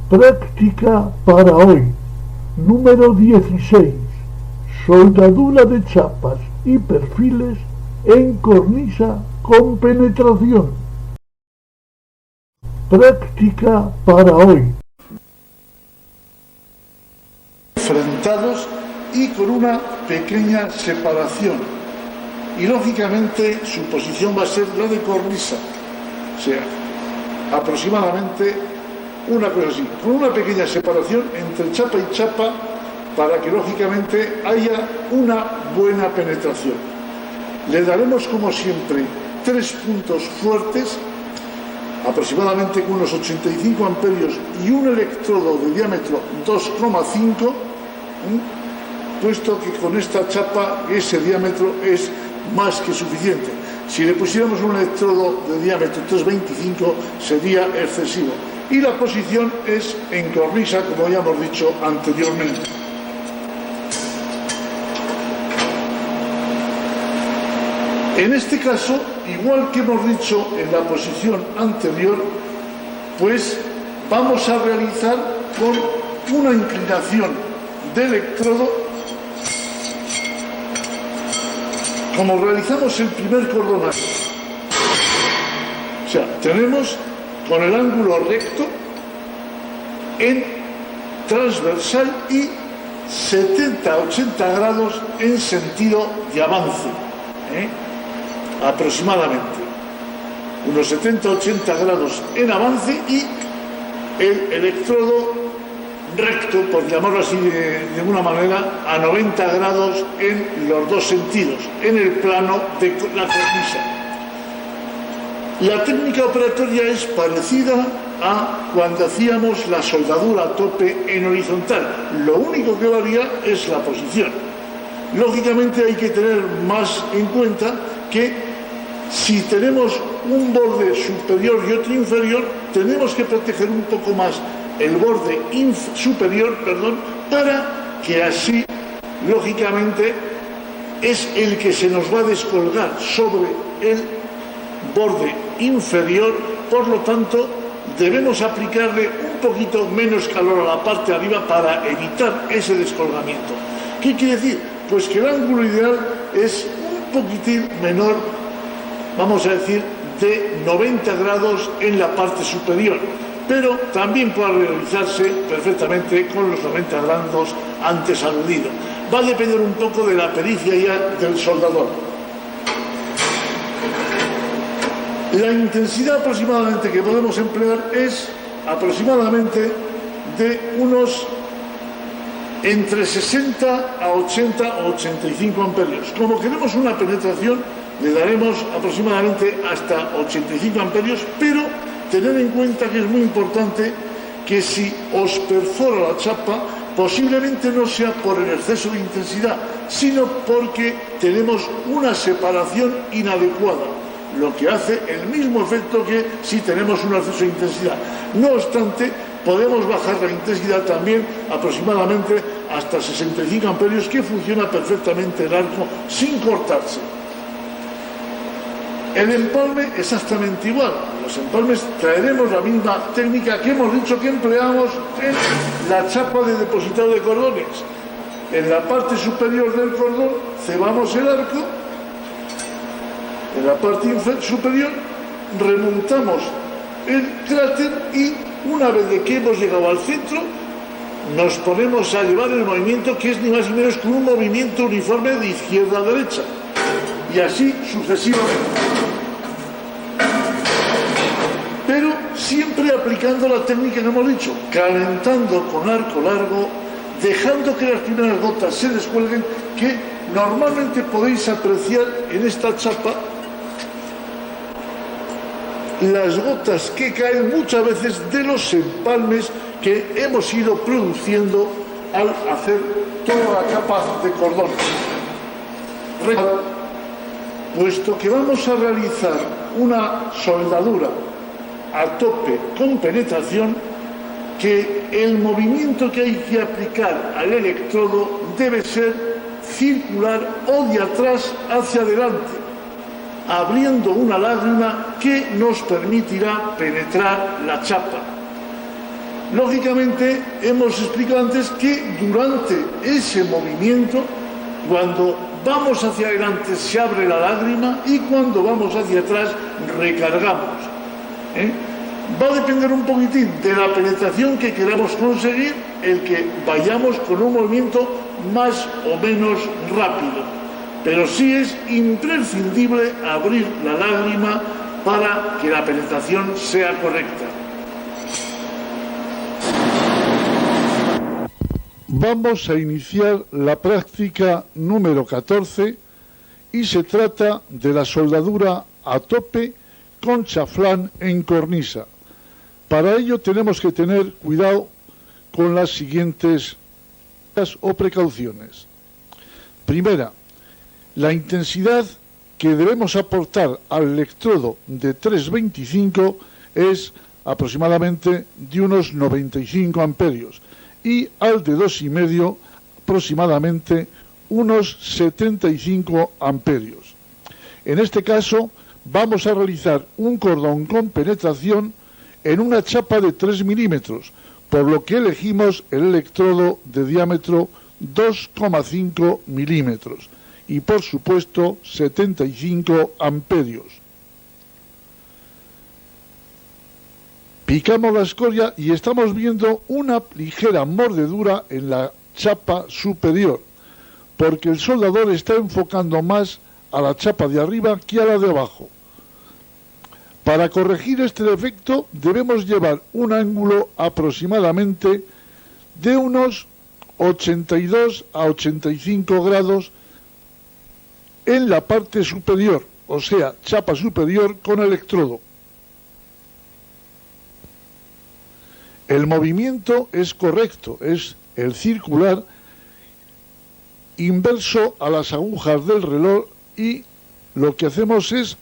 Práctica para hoy. Número 16. Soldadura de chapas y perfiles en cornisa con penetración. Práctica para hoy. Enfrentados y con una pequeña separación. Y lógicamente su posición va a ser la de cornisa. O sea, aproximadamente una cosa así, con una pequeña separación entre chapa y chapa para que lógicamente haya una buena penetración. Le daremos como siempre 3 puntos fuertes, aproximadamente con unos 85 amperios y un electrodo de diámetro 2,5, puesto que con esta chapa ese diámetro es más que suficiente. Si le pusiéramos un electrodo de diámetro 3,25 sería excesivo. Y la posición es en cornisa, como ya hemos dicho anteriormente. En este caso, igual que hemos dicho en la posición anterior, pues vamos a realizar con una inclinación de electrodo, como realizamos el primer cordonaje. O sea, tenemos con el ángulo recto en transversal y 70-80 grados en sentido de avance, aproximadamente unos 70-80 grados en avance, y el electrodo recto, por llamarlo así de alguna manera, a 90 grados en los dos sentidos, en el plano de la cornisa. La técnica operatoria es parecida a cuando hacíamos la soldadura a tope en horizontal. Lo único que varía es la posición. Lógicamente hay que tener más en cuenta que si tenemos un borde superior y otro inferior, tenemos que proteger un poco más el borde superior, para que así, lógicamente, es el que se nos va a descolgar sobre el borde inferior. Por lo tanto, debemos aplicarle un poquito menos calor a la parte de arriba para evitar ese descolgamiento. ¿Qué quiere decir? Pues que el ángulo ideal es un poquitín menor, vamos a decir, de 90 grados en la parte superior, pero también puede realizarse perfectamente con los 90 grados antes aludidos. Va a depender un poco de la pericia ya del soldador. La intensidad aproximadamente que podemos emplear es aproximadamente de unos entre 60 a 80 o 85 amperios. Como queremos una penetración, le daremos aproximadamente hasta 85 amperios, pero tener en cuenta que es muy importante que si os perfora la chapa, posiblemente no sea por el exceso de intensidad, sino porque tenemos una separación inadecuada, lo que hace el mismo efecto que si tenemos un exceso de intensidad. No obstante, podemos bajar la intensidad también aproximadamente hasta 65 amperios, que funciona perfectamente el arco sin cortarse. El empalme exactamente igual. Los empalmes traeremos la misma técnica que hemos dicho que empleamos en la chapa de depositado de cordones. En la parte superior del cordón cebamos el arco, en la parte superior remontamos el cráter y una vez de que hemos llegado al centro nos ponemos a llevar el movimiento, que es ni más ni menos que un movimiento uniforme de izquierda a derecha, y así sucesivamente, pero siempre aplicando la técnica que hemos dicho, calentando con arco largo, dejando que las primeras gotas se descuelguen, que normalmente podéis apreciar en esta chapa las gotas que caen muchas veces de los empalmes que hemos ido produciendo al hacer toda la capa de cordones. Puesto que vamos a realizar una soldadura a tope con penetración, que el movimiento que hay que aplicar al electrodo debe ser circular o de atrás hacia adelante, abriendo una lágrima que nos permitirá penetrar la chapa. Lógicamente, hemos explicado antes que durante ese movimiento, cuando vamos hacia adelante se abre la lágrima y cuando vamos hacia atrás recargamos. Va a depender un poquitín de la penetración que queramos conseguir el que vayamos con un movimiento más o menos rápido. Pero sí es imprescindible abrir la lágrima para que la penetración sea correcta. Vamos a iniciar la práctica número 14 y se trata de la soldadura a tope con chaflán en cornisa. Para ello tenemos que tener cuidado con las siguientes precauciones. Primera, la intensidad que debemos aportar al electrodo de 325 es aproximadamente de unos 95 amperios y al de 2,5 aproximadamente unos 75 amperios. En este caso vamos a realizar un cordón con penetración en una chapa de 3 milímetros, por lo que elegimos el electrodo de diámetro 2,5 milímetros y por supuesto 75 amperios. Picamos la escoria y estamos viendo una ligera mordedura en la chapa superior, porque el soldador está enfocando más a la chapa de arriba que a la de abajo. Para corregir este defecto debemos llevar un ángulo aproximadamente de unos 82 a 85 grados en la parte superior, o sea, chapa superior con electrodo. El movimiento es correcto, es el circular inverso a las agujas del reloj y lo que hacemos es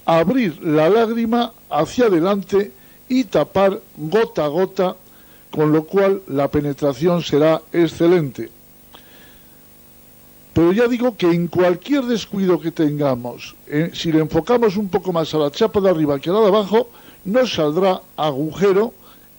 abrir la lágrima hacia adelante y tapar gota a gota, con lo cual la penetración será excelente. Pero ya digo que en cualquier descuido que tengamos, si le enfocamos un poco más a la chapa de arriba que a la de abajo, nos saldrá agujero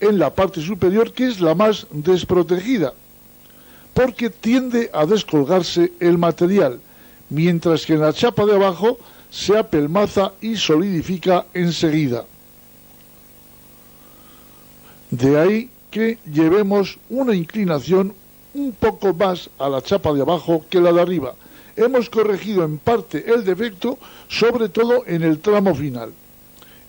en la parte superior, que es la más desprotegida, porque tiende a descolgarse el material, mientras que en la chapa de abajo se apelmaza y solidifica enseguida. De ahí que llevemos una inclinación un poco más a la chapa de abajo que la de arriba. Hemos corregido en parte el defecto, sobre todo en el tramo final.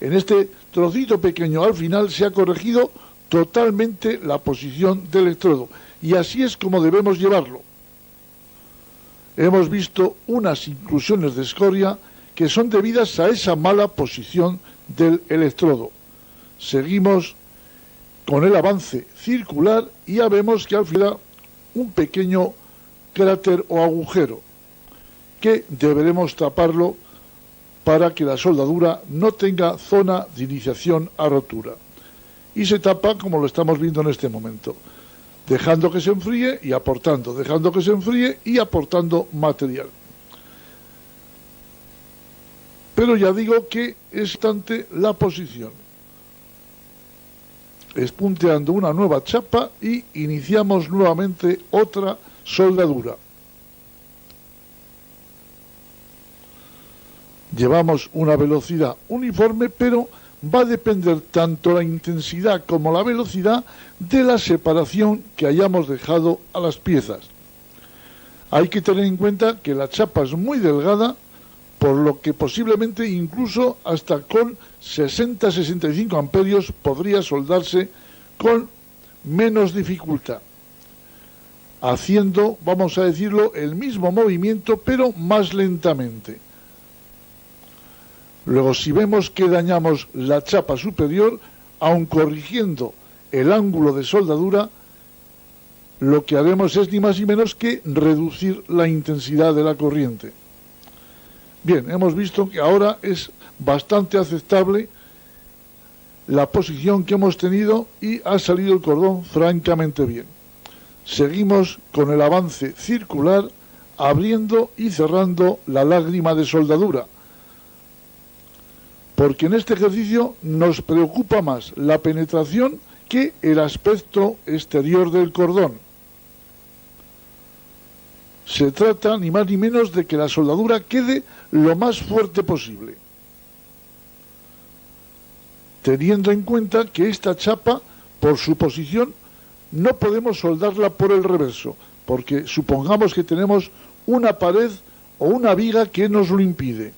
En este trocito pequeño al final se ha corregido totalmente la posición del electrodo, y así es como debemos llevarlo. Hemos visto unas inclusiones de escoria que son debidas a esa mala posición del electrodo. Seguimos con el avance circular y ya vemos que al final un pequeño cráter o agujero que deberemos taparlo para que la soldadura no tenga zona de iniciación a rotura. Y se tapa como lo estamos viendo en este momento, dejando que se enfríe y aportando, dejando que se enfríe y aportando material. Pero ya digo que es ante la posición. Espunteando una nueva chapa y iniciamos nuevamente otra soldadura. Llevamos una velocidad uniforme, pero va a depender tanto la intensidad como la velocidad de la separación que hayamos dejado a las piezas. Hay que tener en cuenta que la chapa es muy delgada, por lo que posiblemente incluso hasta con 60-65 amperios podría soldarse con menos dificultad, haciendo, vamos a decirlo, el mismo movimiento pero más lentamente. Luego, si vemos que dañamos la chapa superior, aun corrigiendo el ángulo de soldadura, lo que haremos es ni más ni menos que reducir la intensidad de la corriente. Bien, hemos visto que ahora es bastante aceptable la posición que hemos tenido y ha salido el cordón francamente bien. Seguimos con el avance circular, abriendo y cerrando la lágrima de soldadura, porque en este ejercicio nos preocupa más la penetración que el aspecto exterior del cordón. Se trata ni más ni menos de que la soldadura quede lo más fuerte posible, teniendo en cuenta que esta chapa, por su posición, no podemos soldarla por el reverso, porque supongamos que tenemos una pared o una viga que nos lo impide.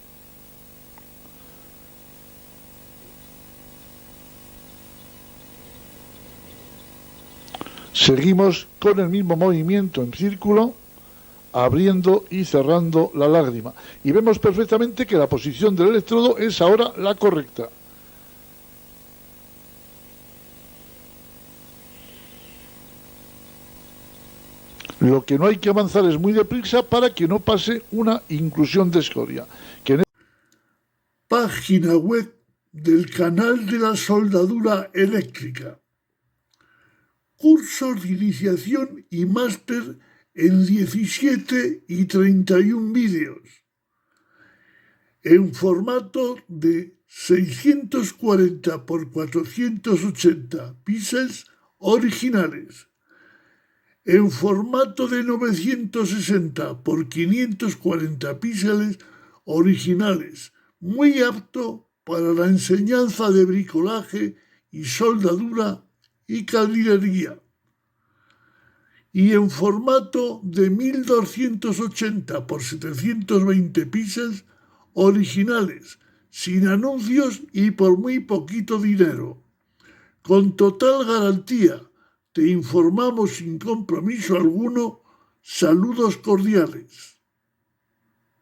Seguimos con el mismo movimiento en círculo, abriendo y cerrando la lágrima. Y vemos perfectamente que la posición del electrodo es ahora la correcta. Lo que no hay que avanzar es muy deprisa para que no pase una inclusión de escoria. Página web del canal de la soldadura eléctrica. Cursos de iniciación y máster en 17 y 31 vídeos, en formato de 640 x 480 píxeles originales, en formato de 960 x 540 píxeles originales, muy apto para la enseñanza de bricolaje y soldadura y calderería, y en formato de 1280 x 720 píxeles originales, sin anuncios y por muy poquito dinero. Con total garantía, te informamos sin compromiso alguno. Saludos cordiales.